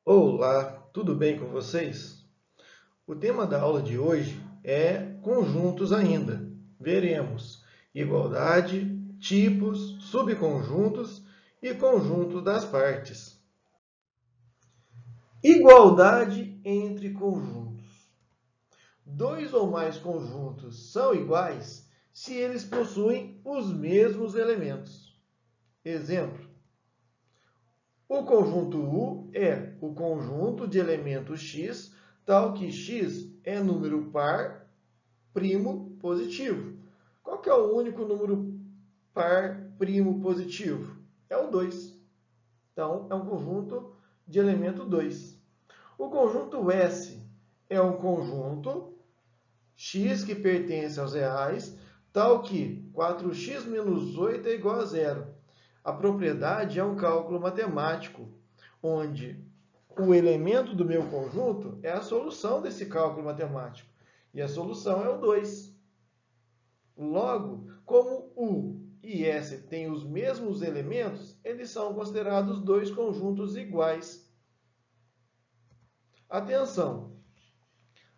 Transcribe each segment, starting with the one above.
Olá, tudo bem com vocês? O tema da aula de hoje é conjuntos ainda. Veremos igualdade, tipos, subconjuntos e conjunto das partes. Igualdade entre conjuntos. Dois ou mais conjuntos são iguais se eles possuem os mesmos elementos. Exemplo: o conjunto U é o conjunto de elementos x, tal que x é número par primo positivo. Qual que é o único número par primo positivo? É o 2. Então, é um conjunto de elemento 2. O conjunto S é um conjunto x que pertence aos reais, tal que 4x menos 8 é igual a zero. A propriedade é um cálculo matemático, onde o elemento do meu conjunto é a solução desse cálculo matemático. E a solução é o 2. Logo, como U e S têm os mesmos elementos, eles são considerados dois conjuntos iguais. Atenção!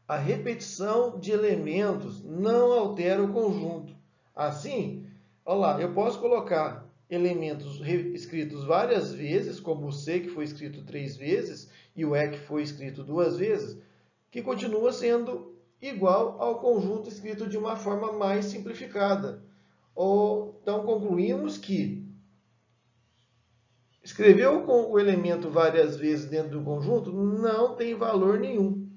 A repetição de elementos não altera o conjunto. Assim, olha lá, eu posso colocar elementos escritos várias vezes, como o C, que foi escrito 3 vezes, e o E, que foi escrito 2 vezes, que continua sendo igual ao conjunto escrito de uma forma mais simplificada. Então, concluímos que escrever o elemento várias vezes dentro do conjunto não tem valor nenhum.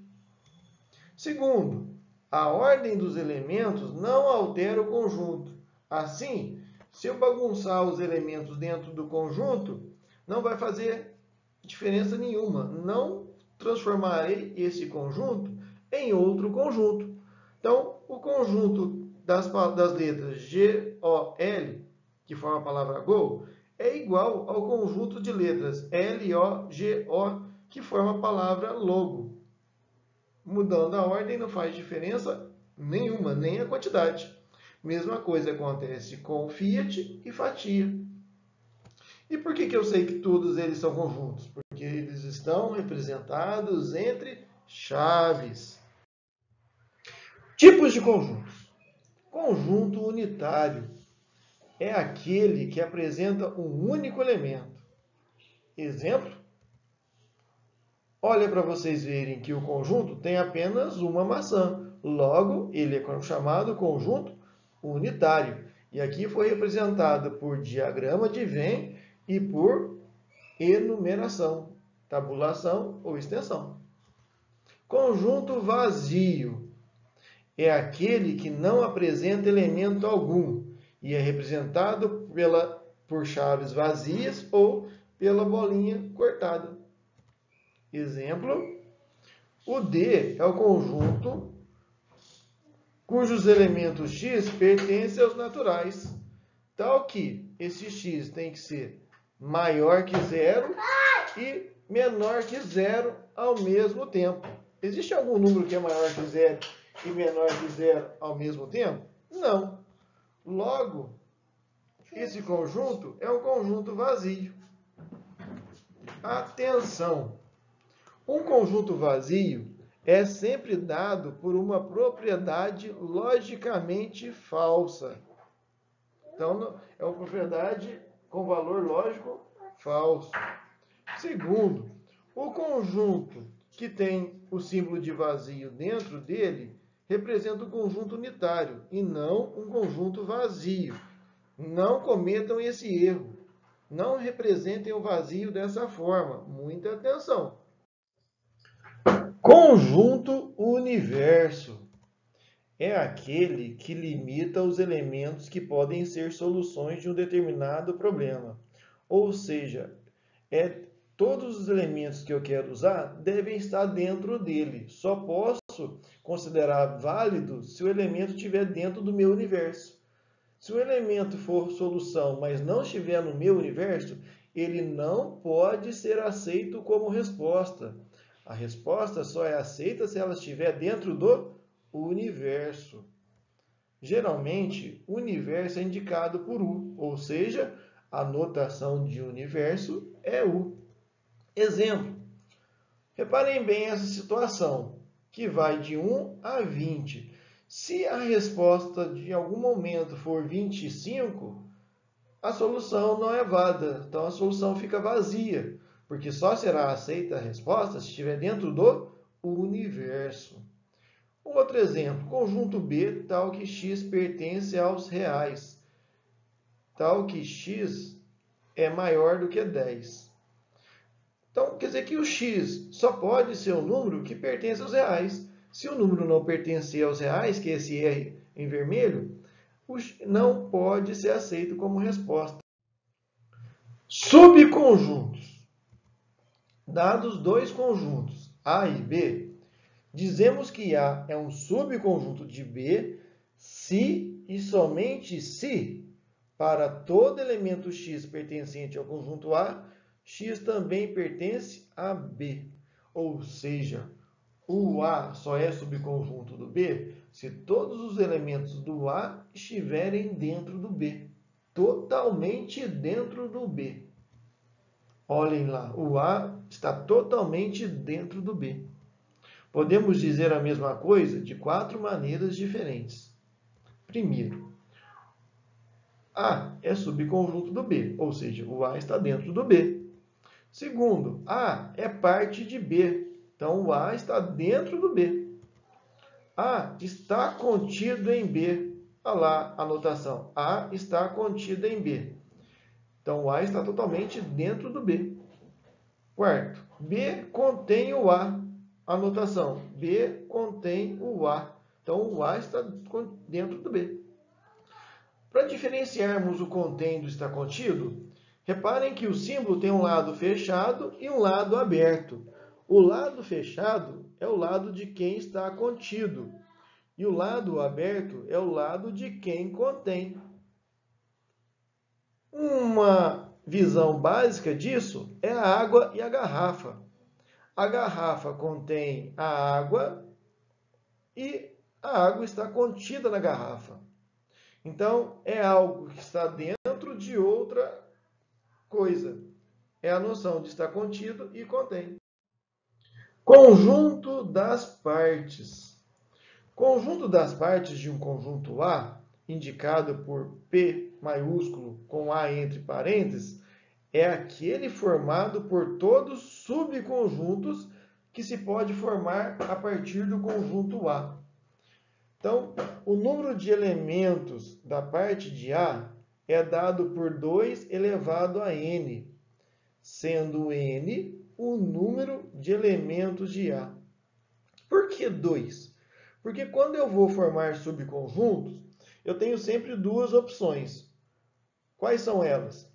Segundo, a ordem dos elementos não altera o conjunto. Assim, se eu bagunçar os elementos dentro do conjunto, não vai fazer diferença nenhuma. Não transformarei esse conjunto em outro conjunto. Então, o conjunto das letras G, O, L, que forma a palavra Go, é igual ao conjunto de letras L, O, G, O, que forma a palavra logo. Mudando a ordem não faz diferença nenhuma, nem a quantidade. Mesma coisa acontece com Fiat e fatia. E por que eu sei que todos eles são conjuntos? Porque eles estão representados entre chaves. Tipos de conjuntos. Conjunto unitário é aquele que apresenta um único elemento. Exemplo: olha para vocês verem que o conjunto tem apenas uma maçã. Logo, ele é chamado conjunto unitário. E aqui foi representado por diagrama de Venn e por enumeração, tabulação ou extensão. Conjunto vazio é aquele que não apresenta elemento algum e é representado por chaves vazias ou pela bolinha cortada. Exemplo: o D é o conjunto cujos elementos x pertencem aos naturais, tal que esse x tem que ser maior que zero e menor que zero ao mesmo tempo. Existe algum número que é maior que zero e menor que zero ao mesmo tempo? Não. Logo, esse conjunto é um conjunto vazio. Atenção! Um conjunto vazio é sempre dado por uma propriedade logicamente falsa. Então, é uma propriedade com valor lógico falso. Segundo, o conjunto que tem o símbolo de vazio dentro dele representa um conjunto unitário e não um conjunto vazio. Não cometam esse erro. Não representem o vazio dessa forma. Muita atenção. Conjunto universo é aquele que limita os elementos que podem ser soluções de um determinado problema. Ou seja, todos os elementos que eu quero usar devem estar dentro dele. Só posso considerar válido se o elemento estiver dentro do meu universo. Se o elemento for solução, mas não estiver no meu universo, ele não pode ser aceito como resposta. A resposta só é aceita se ela estiver dentro do universo. Geralmente, o universo é indicado por U, ou seja, a notação de universo é U. Exemplo: Reparem bem essa situação, que vai de 1 a 20. Se a resposta de algum momento for 25, a solução não é válida, então a solução fica vazia, porque só será aceita a resposta se estiver dentro do universo. Um outro exemplo, conjunto B, tal que x pertence aos reais, tal que x é maior do que 10. Então, quer dizer que o x só pode ser um número que pertence aos reais. Se o número não pertencer aos reais, que é esse R em vermelho, não pode ser aceito como resposta. Subconjuntos. Dados dois conjuntos, A e B, dizemos que A é um subconjunto de B se e somente se, para todo elemento x pertencente ao conjunto A, x também pertence a B. Ou seja, o A só é subconjunto do B se todos os elementos do A estiverem dentro do B. Totalmente dentro do B. Olhem lá, o A está totalmente dentro do B. Podemos dizer a mesma coisa de 4 maneiras diferentes. Primeiro, A é subconjunto do B, ou seja, o A está dentro do B. Segundo, A é parte de B, então o A está dentro do B. A está contido em B. Olha lá a anotação. A está contido em B. Então o A está totalmente dentro do B. Quarto, B contém o A. Anotação, B contém o A. Então o A está dentro do B. Para diferenciarmos o contém do está contido, reparem que o símbolo tem um lado fechado e um lado aberto. O lado fechado é o lado de quem está contido. E o lado aberto é o lado de quem contém. Uma visão básica disso é a água e a garrafa. A garrafa contém a água e a água está contida na garrafa. Então, é algo que está dentro de outra coisa. É a noção de estar contido e contém. Conjunto das partes. Conjunto das partes de um conjunto A, indicado por P maiúsculo com A entre parênteses, é aquele formado por todos os subconjuntos que se pode formar a partir do conjunto A. Então, o número de elementos da parte de A é dado por 2 elevado a n, sendo n o número de elementos de A. Por que 2? Porque quando eu vou formar subconjuntos, eu tenho sempre duas opções. Quais são elas?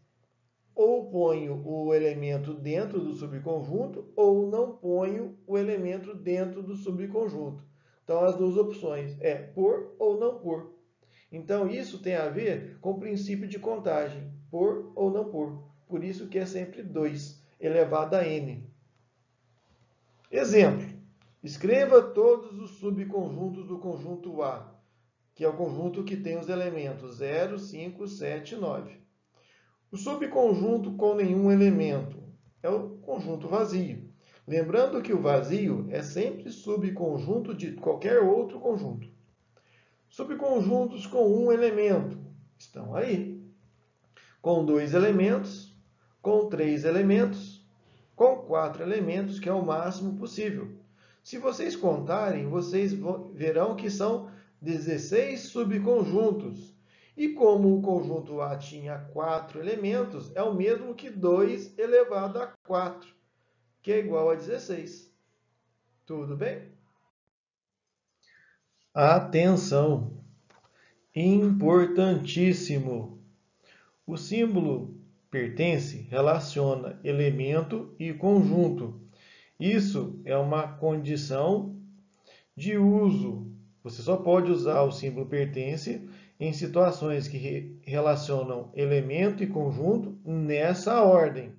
Ou ponho o elemento dentro do subconjunto, ou não ponho o elemento dentro do subconjunto. Então, as duas opções é pôr ou não pôr. Então, isso tem a ver com o princípio de contagem, pôr ou não pôr. Por isso que é sempre 2 elevado a n. Exemplo. Escreva todos os subconjuntos do conjunto A, que é o conjunto que tem os elementos 0, 5, 7 e 9. O subconjunto com nenhum elemento é o conjunto vazio. Lembrando que o vazio é sempre subconjunto de qualquer outro conjunto. Subconjuntos com um elemento estão aí. Com 2 elementos, com 3 elementos, com 4 elementos, que é o máximo possível. Se vocês contarem, vocês verão que são 16 subconjuntos. E como o conjunto A tinha 4 elementos, é o mesmo que 2 elevado a 4, que é igual a 16. Tudo bem? Atenção! Importantíssimo! O símbolo pertence relaciona elemento e conjunto. Isso é uma condição de uso. Você só pode usar o símbolo pertence em situações que relacionam elemento e conjunto nessa ordem.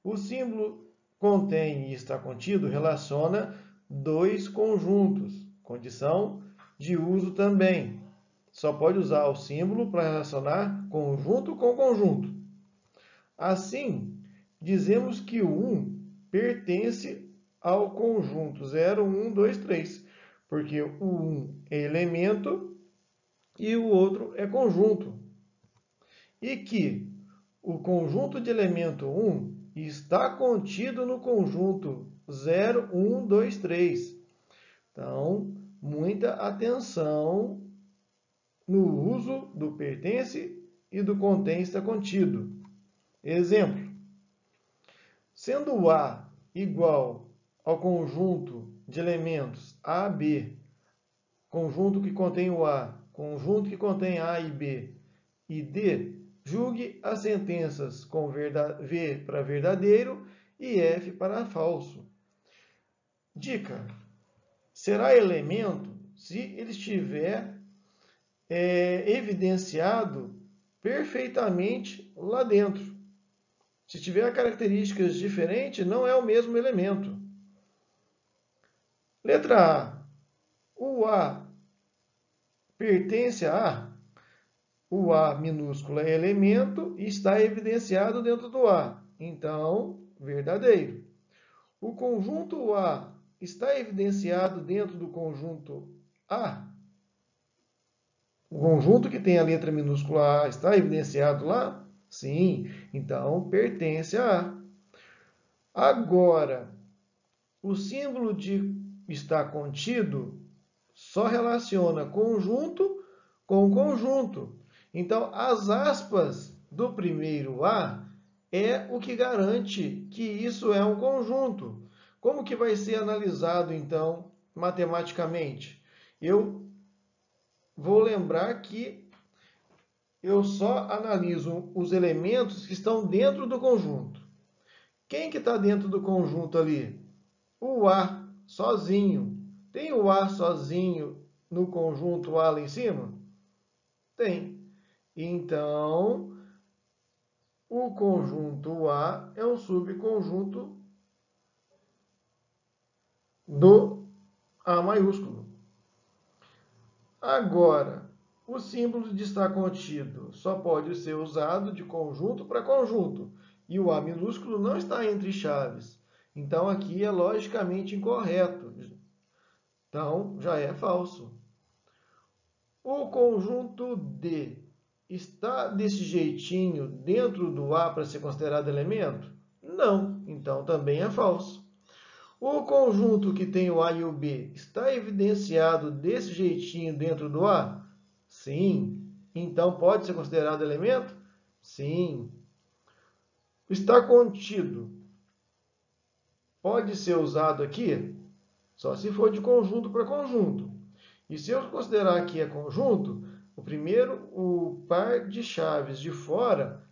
O símbolo contém e está contido relaciona dois conjuntos. Condição de uso também. Só pode usar o símbolo para relacionar conjunto com conjunto. Assim, dizemos que o 1 pertence ao conjunto 0, 1, 2, 3, porque o 1 é elemento e o outro é conjunto. E que o conjunto de elemento 1 está contido no conjunto 0, 1, 2, 3. Então, muita atenção no uso do pertence e do contém está contido. Exemplo: sendo o A igual ao conjunto de elementos A, B, conjunto que contém o A, conjunto que contém A e B e D, julgue as sentenças com V para verdadeiro e F para falso. Dica: será elemento se ele estiver evidenciado perfeitamente lá dentro. Se tiver características diferentes, não é o mesmo elemento. Letra A. O A pertence a A. O A minúsculo é elemento e está evidenciado dentro do A. Então, verdadeiro. O conjunto A está evidenciado dentro do conjunto A. O conjunto que tem a letra minúscula A está evidenciado lá? Sim. Então, pertence a A. Agora, o símbolo de está contido só relaciona conjunto com conjunto. Então, as aspas do primeiro A é o que garante que isso é um conjunto. Como que vai ser analisado, então, matematicamente? Eu vou lembrar que eu só analiso os elementos que estão dentro do conjunto. Quem que está dentro do conjunto ali? O A sozinho. Tem o A sozinho no conjunto A lá em cima? Tem. Então, o conjunto A é um subconjunto do A maiúsculo. Agora, o símbolo de estar contido só pode ser usado de conjunto para conjunto. E o A minúsculo não está entre chaves. Então, aqui é logicamente incorreto. Então, já é falso. O conjunto D está desse jeitinho dentro do A para ser considerado elemento? Não. Então, também é falso. O conjunto que tem o A e o B está evidenciado desse jeitinho dentro do A? Sim. Então, pode ser considerado elemento? Sim. Está contido. Pode ser usado aqui? Só se for de conjunto para conjunto. E se eu considerar que é conjunto, o par de chaves de fora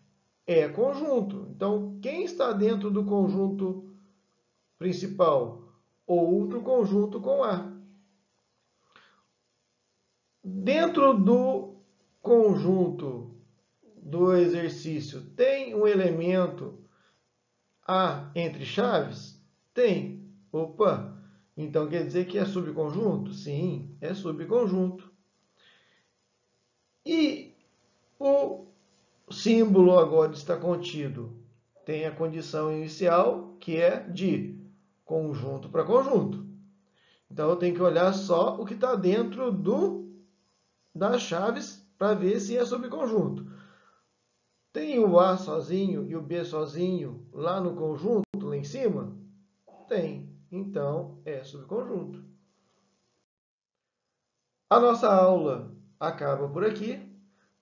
é conjunto. Então, quem está dentro do conjunto principal? Outro conjunto com A. Dentro do conjunto do exercício, tem um elemento A entre chaves? Tem. Opa! Então quer dizer que é subconjunto? Sim, é subconjunto. E o símbolo agora está contido. Tem a condição inicial, que é de conjunto para conjunto. Então eu tenho que olhar só o que está dentro das chaves para ver se é subconjunto. Tem o A sozinho e o B sozinho lá no conjunto, lá em cima? Tem. Então, é subconjunto. A nossa aula acaba por aqui.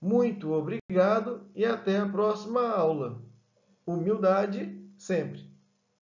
Muito obrigado e até a próxima aula. Humildade sempre.